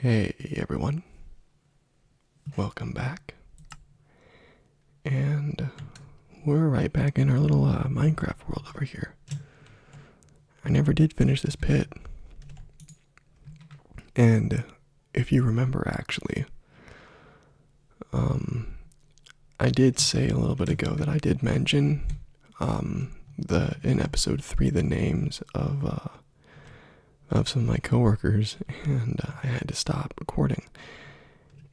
Hey everyone, welcome back, and we're right back in our little Minecraft world over here. I never did finish this pit, and if you remember actually, I did say a little bit ago that I did mention in episode 3 the names of some of my coworkers, and I had to stop recording.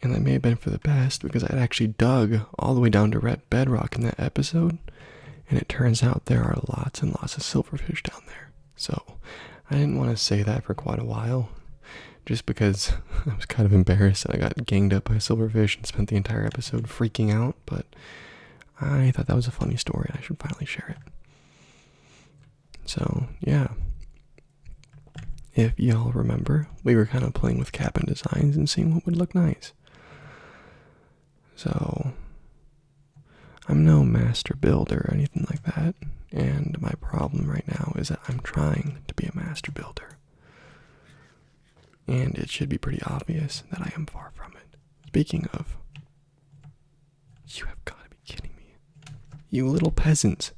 And that may have been for the best because I'd actually dug all the way down to red bedrock in that episode, and it turns out there are lots and lots of silverfish down there. So I didn't want to say that for quite a while, just because I was kind of embarrassed that I got ganged up by a silverfish and spent the entire episode freaking out, but I thought that was a funny story and I should finally share it. So yeah. If y'all remember, we were kind of playing with cabin designs and seeing what would look nice. So, I'm no master builder or anything like that, and my problem right now is that I'm trying to be a master builder. And it should be pretty obvious that I am far from it. Speaking of, you have got to be kidding me. You little peasants.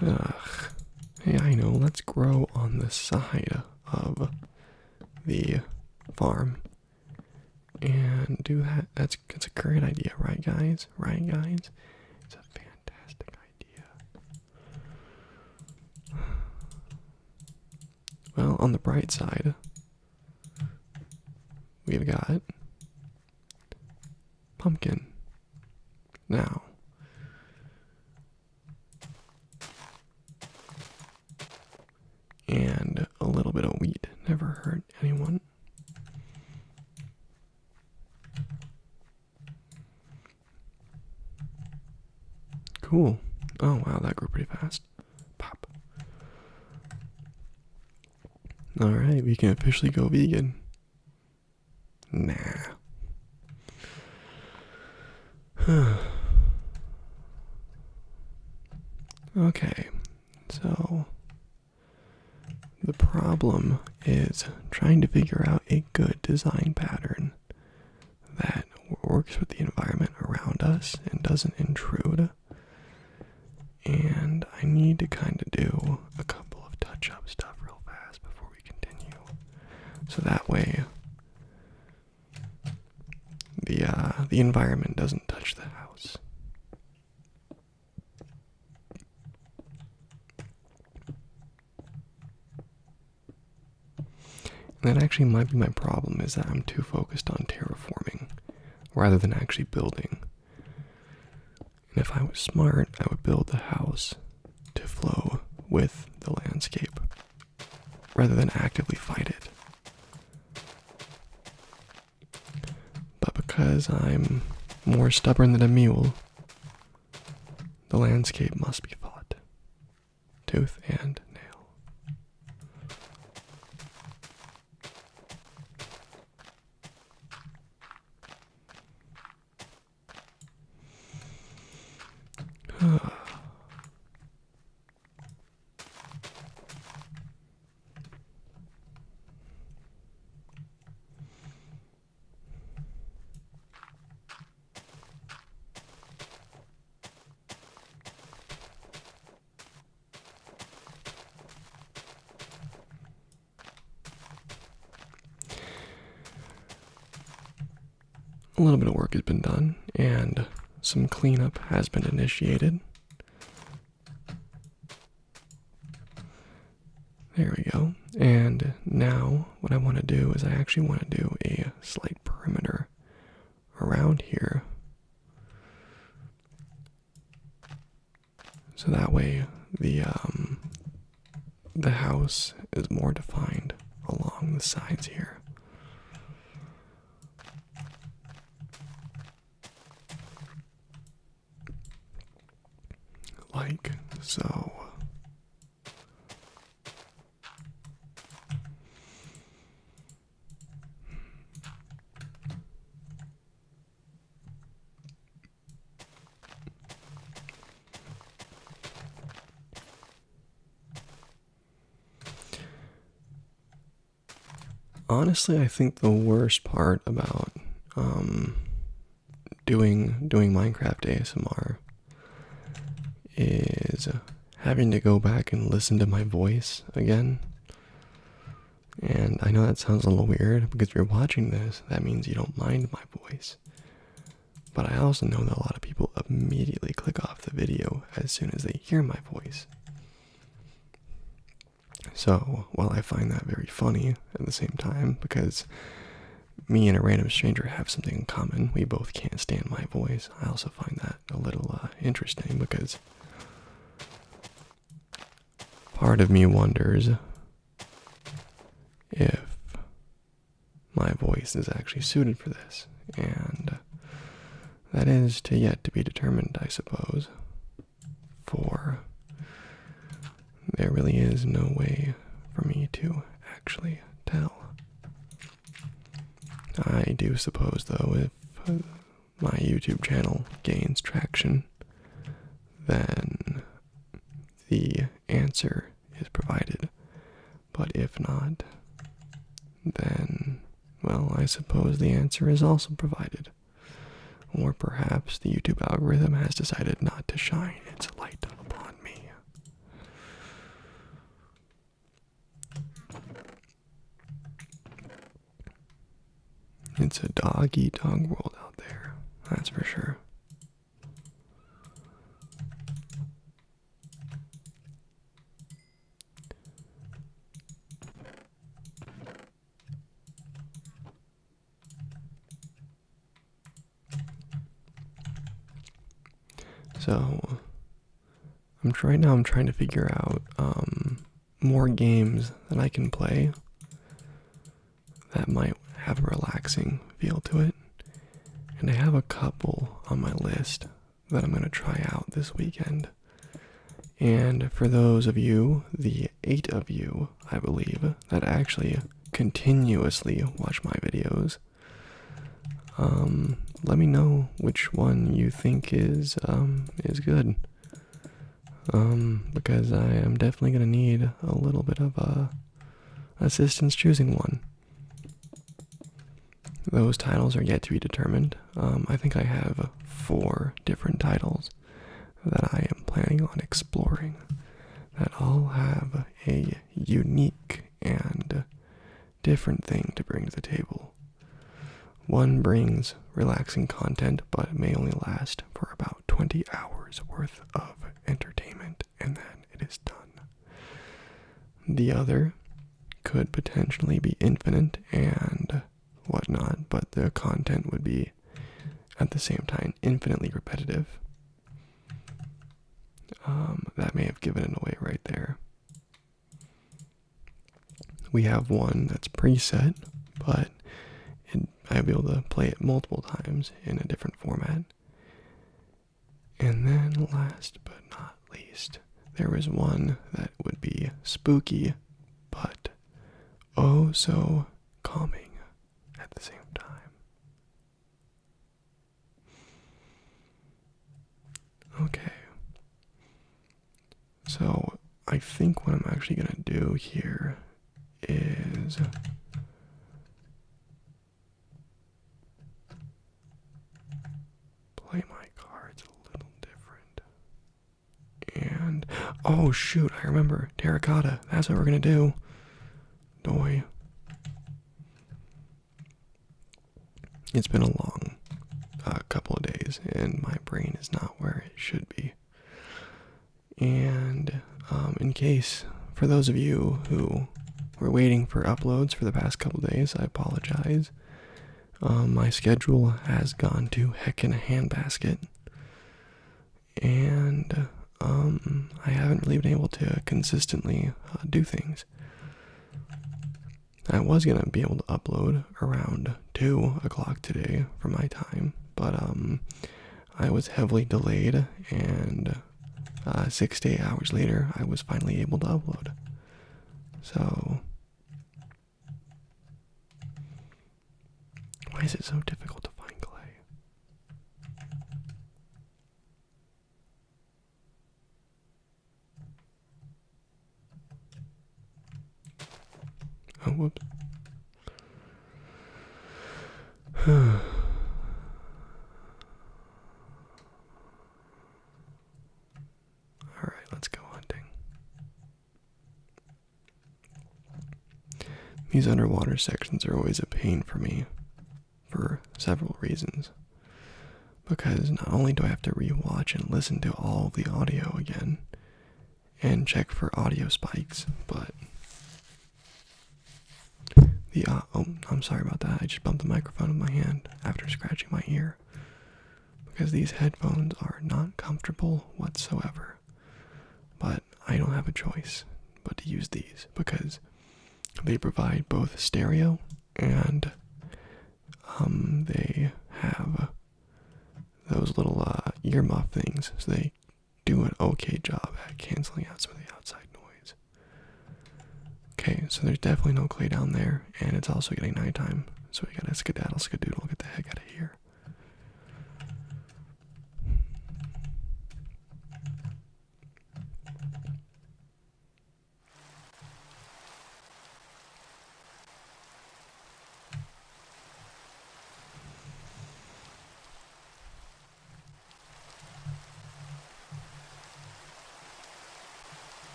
Ugh. Hey, I know, let's grow on the side of the farm and do that. That's a great idea, right guys? Right guys? It's a fantastic idea. Well, on the bright side, we've got pumpkin. Now, and a little bit of wheat never hurt anyone. Cool. Oh wow, that grew pretty fast. Pop. Alright, we can officially go vegan. Nah. Okay, so the problem is trying to figure out a good design pattern that works with the environment around us and doesn't intrude. And I need to kind of do a couple of touch-up stuff real fast before we continue. So that way the environment doesn't touch the house. And that actually might be my problem, is that I'm too focused on terraforming rather than actually building. And if I was smart, I would build the house to flow with the landscape rather than actively fight it. But because I'm more stubborn than a mule, the landscape must be fought, tooth and nail. A little bit of work has been done, and some cleanup has been initiated. There we go. And now what I want to do is I actually want to do a slight perimeter around here. So that way the house is more defined along the sides here. Like so. Honestly, I think the worst part about doing Minecraft ASMR is having to go back and listen to my voice again. And I know that sounds a little weird because if you're watching this, that means you don't mind my voice. But I also know that a lot of people immediately click off the video as soon as they hear my voice. So, while I find that very funny at the same time, because me and a random stranger have something in common, we both can't stand my voice, I also find that a little interesting because part of me wonders if my voice is actually suited for this, and that is yet to be determined, I suppose, for there really is no way for me to actually tell. I do suppose, though, if my YouTube channel gains traction, then the answer is provided. But if not, then, well, I suppose the answer is also provided. Or perhaps the YouTube algorithm has decided not to shine its light upon me. It's a dog-eat-dog world out there, that's for sure. So, right now I'm trying to figure out more games that I can play that might have a relaxing feel to it. And I have a couple on my list that I'm going to try out this weekend. And for those of you, the 8 of you, I believe, that actually continuously watch my videos, let me know which one you think is good. Because I am definitely going to need a little bit of assistance choosing one. Those titles are yet to be determined. I think I have 4 different titles that I am planning on exploring that all have a unique and different thing to bring to the table. One brings relaxing content, but may only last for about 20 hours worth of entertainment, and then it is done. The other could potentially be infinite and whatnot, but the content would be at the same time infinitely repetitive. That may have given it away right there. We have one that's preset, but I'll be able to play it multiple times in a different format. And then last but not least, there is one that would be spooky, but oh so calming at the same time. Okay. So I think what I'm actually going to do here is play my cards a little different. And, oh shoot, I remember, terracotta, that's what we're going to do. Doy. It's been a long couple of days, and my brain is not where it should be. And in case, for those of you who were waiting for uploads for the past couple of days, I apologize. My schedule has gone to heck in a handbasket, and I haven't really been able to consistently do things. I was going to be able to upload around 2 o'clock today for my time, but I was heavily delayed, and 6 to 8 hours later, I was finally able to upload. So, why is it so difficult to find clay? Oh, whoops. these underwater sections are always a pain for me for several reasons. Because not only do I have to rewatch and listen to all of the audio again and check for audio spikes, but oh, I'm sorry about that. I just bumped the microphone with my hand after scratching my ear. Because these headphones are not comfortable whatsoever. But I don't have a choice but to use these because they provide both stereo and they have those little earmuff things, so they do an okay job at canceling out some of the outside noise. Okay, so there's definitely no clay down there, and it's also getting nighttime, so we gotta skedaddle, skadoodle, get the heck out of here.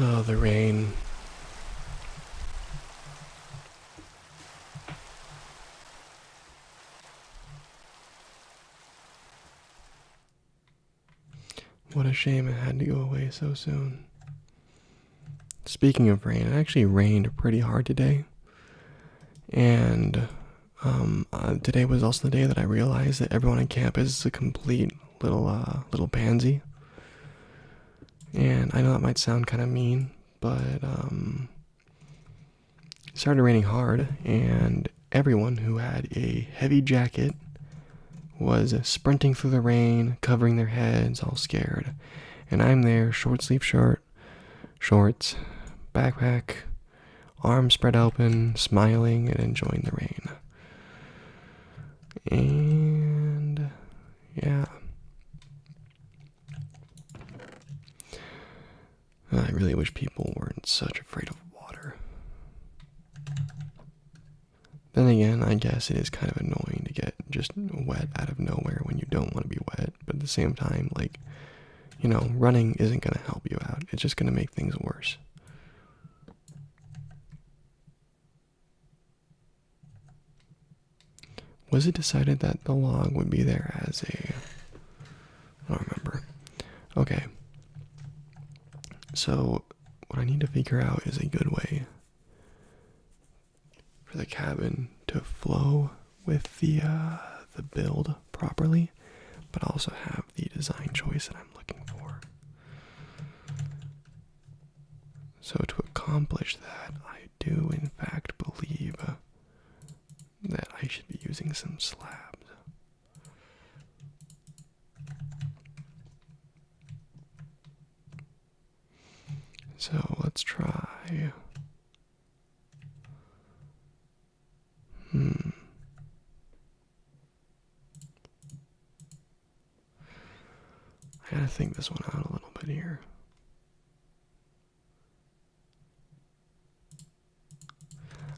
Oh, the rain. What a shame it had to go away so soon. Speaking of rain, it actually rained pretty hard today. And today was also the day that I realized that everyone on campus is a complete little pansy. And I know that might sound kind of mean, but it started raining hard, and everyone who had a heavy jacket was sprinting through the rain, covering their heads, all scared. And I'm there, short sleeve shirt, shorts, backpack, arms spread open, smiling and enjoying the rain. And yeah. I really wish people weren't such afraid of water. Then again, I guess it is kind of annoying to get just wet out of nowhere when you don't want to be wet. But at the same time, like, running isn't going to help you out. It's just going to make things worse. Was it decided that the log would be there as a... I don't remember. Okay. So, what I need to figure out is a good way for the cabin to flow with the build properly, but also have the design choice that I'm looking for. So to accomplish that, I do in fact believe that I should be using some slabs. So let's try. I gotta think this one out a little bit here.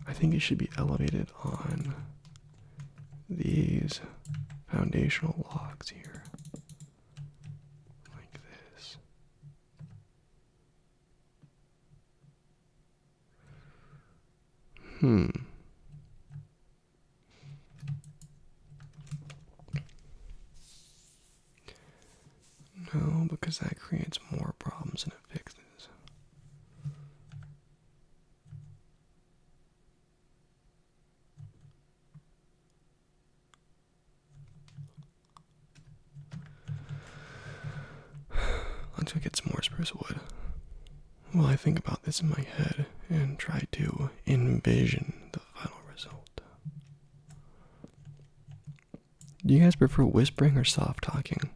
I think it should be elevated on these foundational logs here. Like this. No, because that creates more problems than it fixes. Let's go get some more spruce wood. While I think about this in my head and try to envision the final result. Do you guys prefer whispering or soft talking?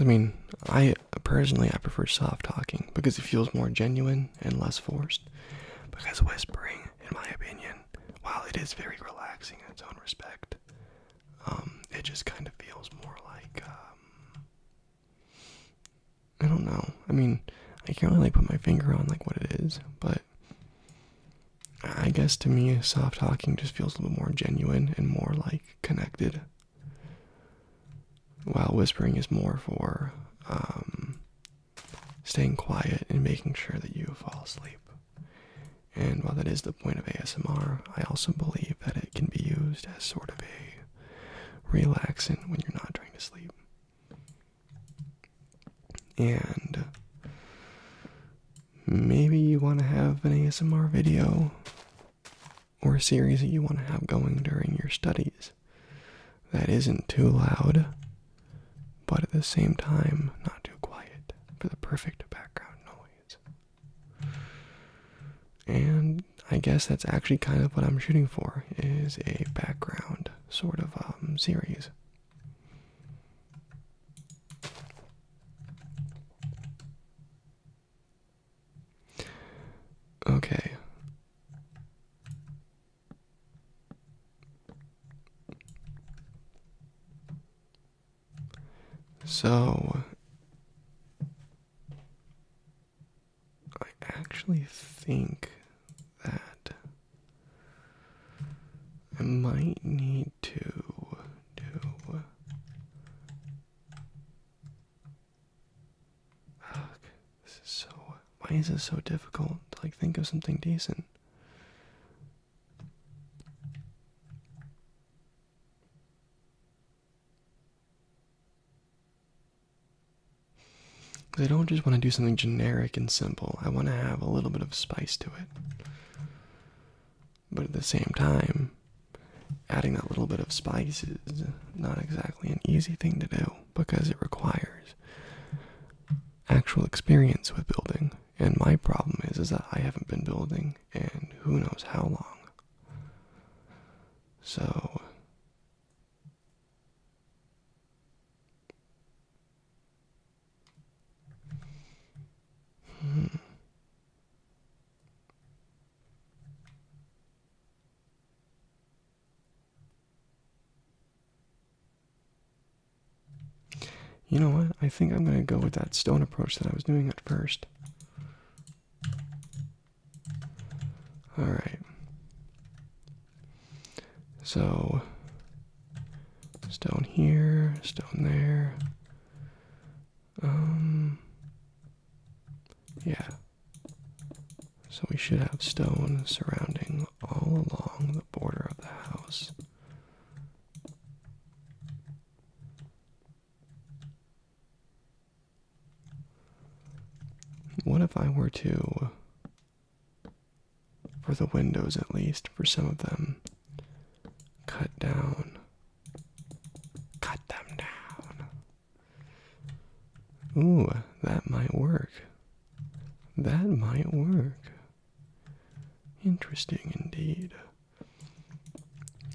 I mean, I prefer soft talking because it feels more genuine and less forced. Because whispering, in my opinion, while it is very relaxing in its own respect, it just kind of feels more like, I don't know. I mean, I can't really put my finger on like what it is, but I I guess to me, soft talking just feels a little more genuine and more like connected, while whispering is more for staying quiet and making sure that you fall asleep. And while that is the point of ASMR, I also believe that it can be used as sort of a relaxant when you're not trying to sleep. And maybe you want to have an ASMR video or a series that you want to have going during your studies that isn't too loud, but at the same time not too quiet for the perfect background noise. And I guess that's actually kind of what I'm shooting for, is a background sort of series. Okay. So, I actually think that I might need to do... This is so... Why is this so difficult to like think of something decent? Because I don't just want to do something generic and simple. I want to have a little bit of spice to it. But at the same time, adding that little bit of spice is not exactly an easy thing to do, because it requires actual experience with building. And my problem is that I haven't been building in who knows how long. So... You know what? I think I'm going to go with that stone approach that I was doing at first. Alright. So, stone here, stone there. Yeah. So we should have stone surrounding all along the border of the house. What if I were to, for the windows at least, for some of them, cut them down. Ooh, that might work. That might work. Interesting indeed.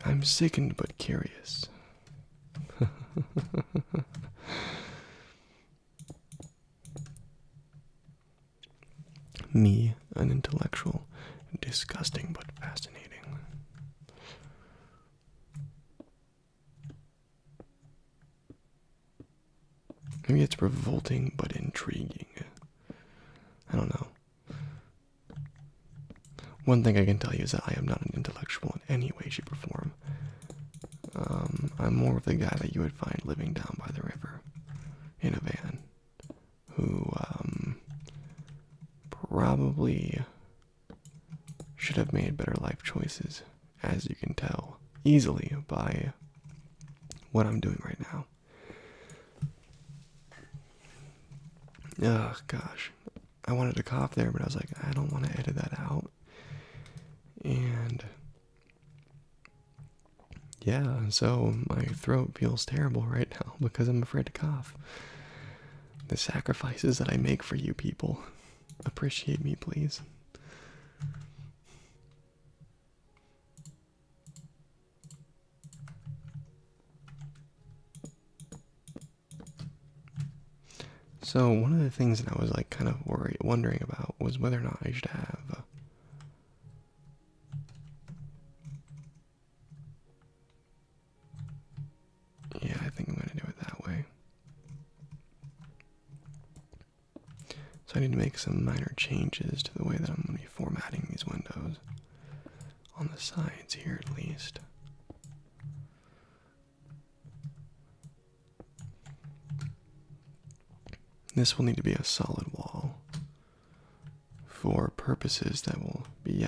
I'm sickened but curious. Me, an intellectual, disgusting but fascinating. Maybe it's revolting but intriguing. I don't know. One thing I can tell you is that I am not an intellectual in any way, shape, or form. I'm more of the guy that you would find living down by the river in a van, who probably should have made better life choices, as you can tell easily by what I'm doing right now. Ugh, gosh. I wanted to cough there, but I was like, I don't want to edit that out. And yeah, so my throat feels terrible right now because I'm afraid to cough. The sacrifices that I make for you people. Appreciate me, please. So one of the things that I was like kind of wondering about was whether or not I should have yeah, I think I'm going to do it that way. So I need to make some minor changes to the way that I'm going to be formatting these windows. on the sides here at least. This will need to be a solid wall for purposes that will be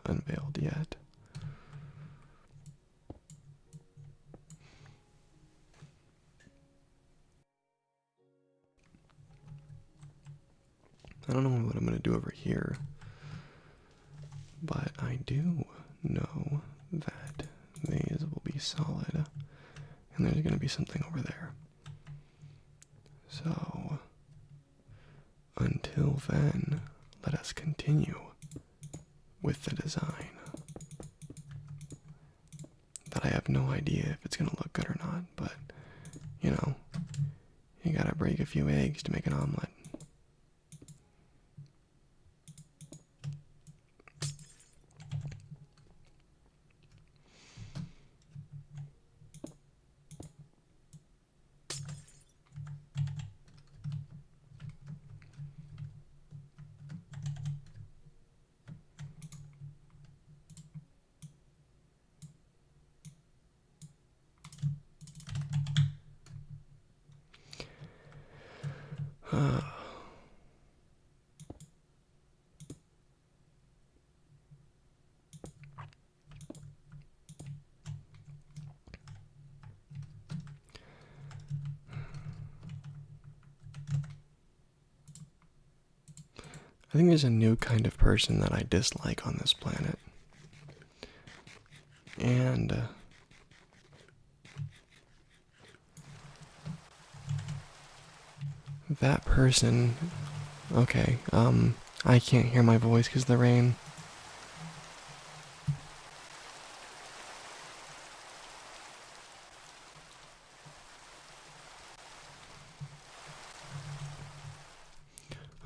unveiled yet. I don't know what I'm going to do over here, but I do know that these will be solid, and there's going to be something over there. So, until then, let us continue with the design. That I have no idea if it's going to look good or not, but, you know, you gotta break a few eggs to make an omelet. I think there's a new kind of person that I dislike on this planet. And that person, okay, I can't hear my voice because of the rain.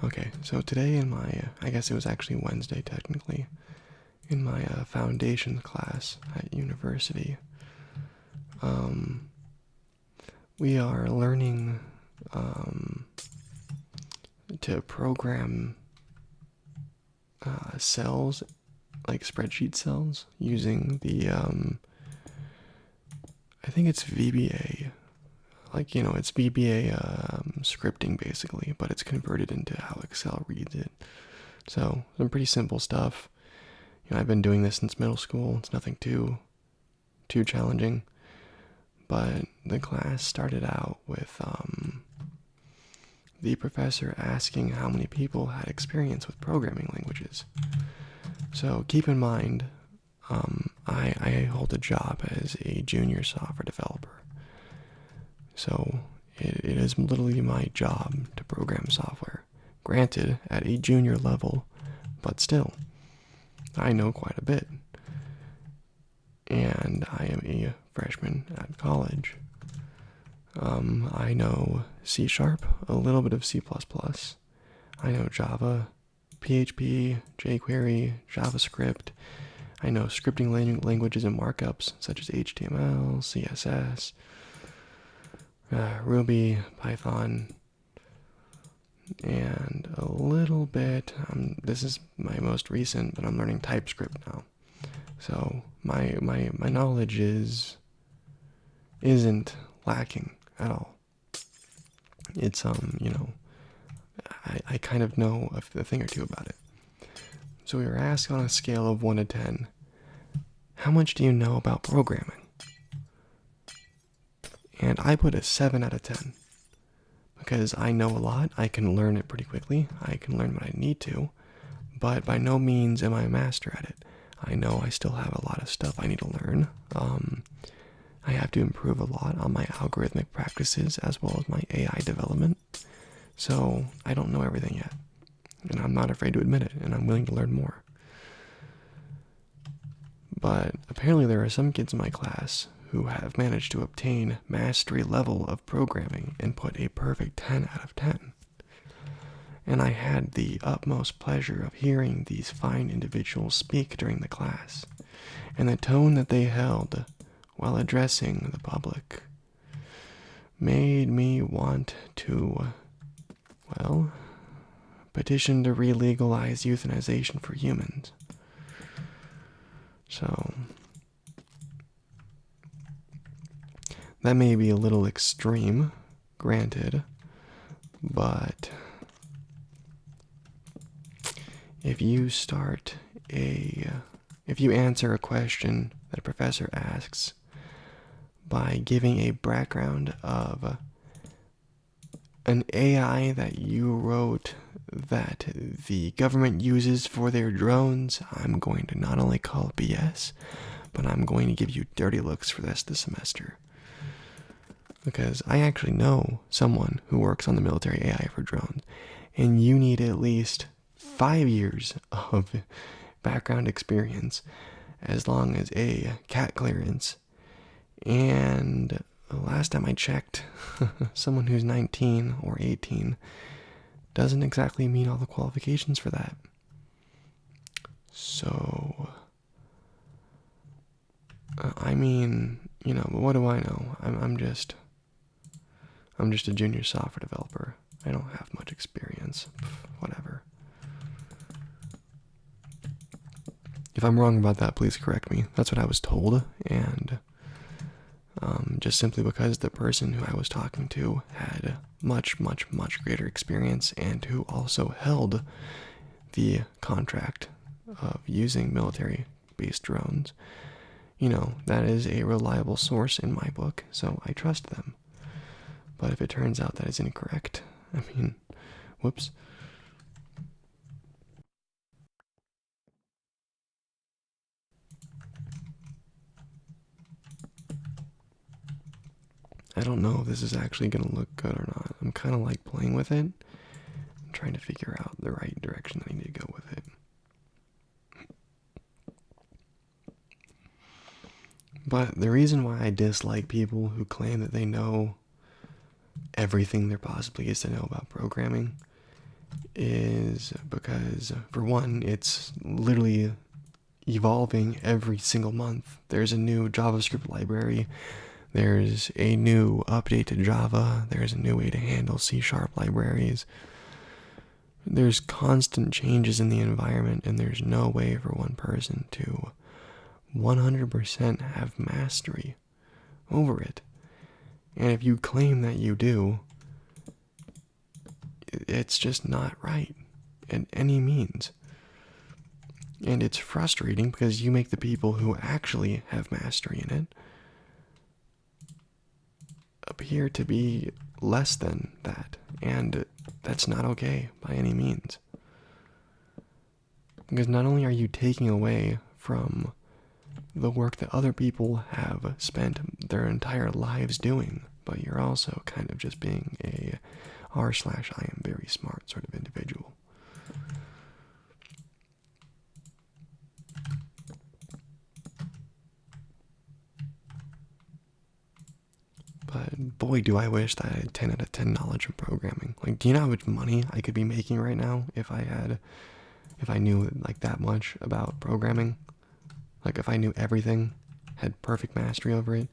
Okay, so today in my, I guess it was actually Wednesday technically, in my foundation class at university, we are learning to program cells, like spreadsheet cells, using the, I think it's VBA. Like, you know, it's VBA scripting basically, but it's converted into how Excel reads it. So, some pretty simple stuff. You know, I've been doing this since middle school. It's nothing too challenging. But the class started out with the professor asking how many people had experience with programming languages. So keep in mind, I hold a job as a junior software developer. So it is literally my job to program software. Granted, at a junior level, but still, I know quite a bit. And I am a freshman at college. I know C#, a little bit of C++. I know Java, PHP, jQuery, JavaScript. I know scripting languages and markups such as HTML, CSS, Ruby, Python, and a little bit, this is my most recent, but I'm learning TypeScript now. So my knowledge isn't lacking at all. It's you know, I kind of know a thing or two about it. So we were asked on a scale of 1 to 10, how much do you know about programming? And I put a 7 out of 10. Because I know a lot, I can learn it pretty quickly, I can learn what I need to, but by no means am I a master at it. I know I still have a lot of stuff I need to learn. I have to improve a lot on my algorithmic practices as well as my AI development. So I don't know everything yet. And I'm not afraid to admit it, and I'm willing to learn more. But apparently there are some kids in my class who have managed to obtain mastery level of programming and put a perfect 10 out of 10. And I had the utmost pleasure of hearing these fine individuals speak during the class, and the tone that they held while addressing the public made me want to, well, petition to re-legalize euthanization for humans. So that may be a little extreme, granted, but if you answer a question that a professor asks by giving a background of an AI that you wrote that the government uses for their drones, I'm going to not only call it BS, but I'm going to give you dirty looks for the rest of the semester. Because I actually know someone who works on the military AI for drones, and you need at least 5 years of background experience, as long as a CAT clearance. And last time I checked, someone who's 19 or 18 doesn't exactly meet all the qualifications for that. So, I mean, what do I know? I'm just a junior software developer. I don't have much experience. Whatever. If I'm wrong about that, please correct me. That's what I was told, and just simply because the person who I was talking to had much, much, much greater experience and who also held the contract of using military-based drones, that is a reliable source in my book, so I trust them. But if it turns out that is incorrect, whoops. I don't know if this is actually going to look good or not. I'm kind of like playing with it. I'm trying to figure out the right direction I need to go with it. But the reason why I dislike people who claim that they know everything there possibly is to know about programming is because, for one, it's literally evolving every single month. There's a new JavaScript library. There's a new update to Java. There's a new way to handle C# libraries. There's constant changes in the environment, and there's no way for one person to 100% have mastery over it. And if you claim that you do, it's just not right in any means. And it's frustrating because you make the people who actually have mastery in it appear to be less than that, and that's not okay by any means. Because not only are you taking away from the work that other people have spent their entire lives doing, but you're also kind of just being a r/I am very smart sort of individual. But boy, do I wish that I had 10 out of 10 knowledge of programming. Like, do you know how much money I could be making right now if I knew like that much about programming? Like, if I knew everything, had perfect mastery over it.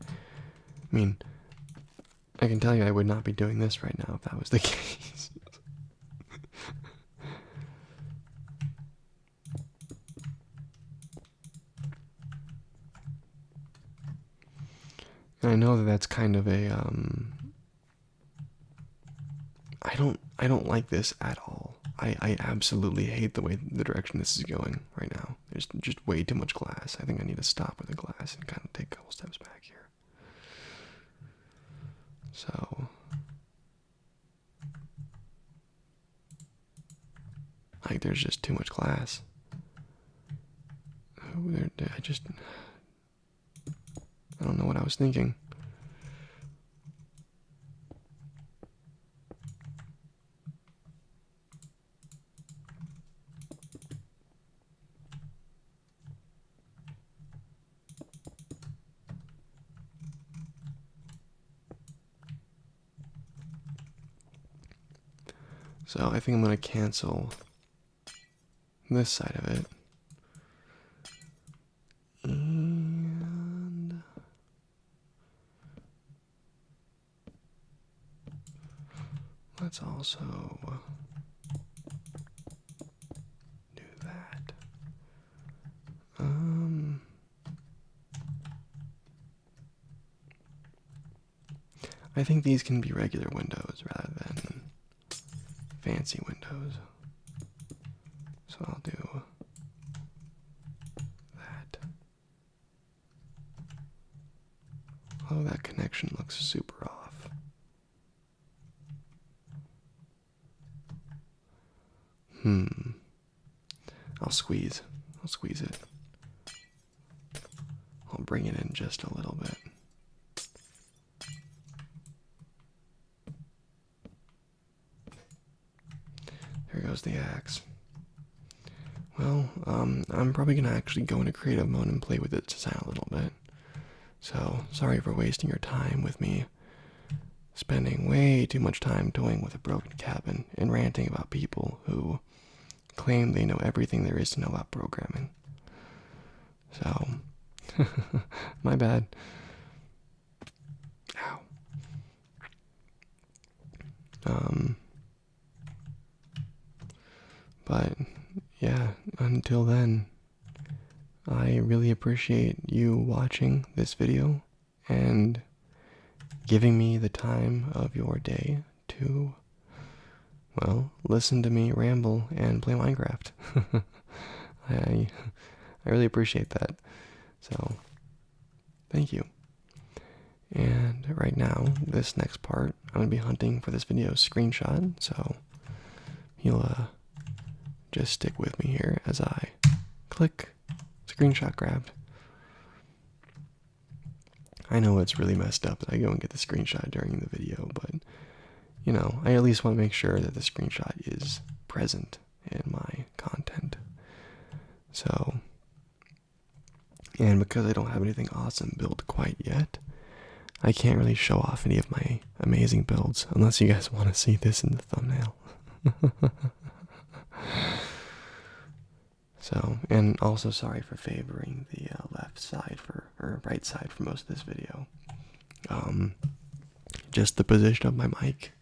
I can tell you I would not be doing this right now if that was the case. And I know that that's kind of a I don't like this at all. I absolutely hate the direction this is going right now. There's just way too much glass. I think I need to stop with the glass and kind of take a couple steps back here. So, like, there's just too much glass. I don't know what I was thinking. So I think I'm going to cancel this side of it. And let's also do that. I think these can be regular windows rather than fancy windows. So I'll do that. Oh, that connection looks super off. I'll squeeze it. I'll bring it in just a little bit. There goes the axe. Well, I'm probably gonna actually go into creative mode and play with it design a little bit. So, sorry for wasting your time with me spending way too much time toying with a broken cabin and ranting about people who claim they know everything there is to know about programming. So, my bad. Ow. But, yeah, until then, I really appreciate you watching this video and giving me the time of your day to, well, listen to me ramble and play Minecraft. I really appreciate that. So, thank you. And right now, this next part, I'm going to be hunting for this video's screenshot, so you'll just stick with me here as I click screenshot grabbed. I know it's really messed up that I go and get the screenshot during the video, but, you know, I at least want to make sure that the screenshot is present in my content. So, and because I don't have anything awesome built quite yet, I can't really show off any of my amazing builds unless you guys want to see this in the thumbnail. So, and also sorry for favoring the left side or right side for most of this video. Just the position of my mic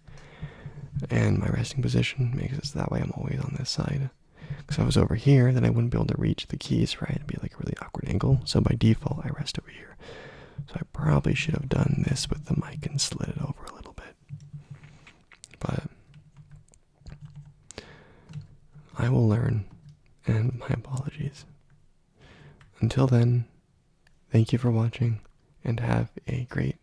and my resting position makes it so that way I'm always on this side. Because if I was over here, then I wouldn't be able to reach the keys, right? It'd be like a really awkward angle. So by default, I rest over here. So I probably should have done this with the mic and slid it over a little bit. But I will learn, and my apologies. Until then, thank you for watching, and have a great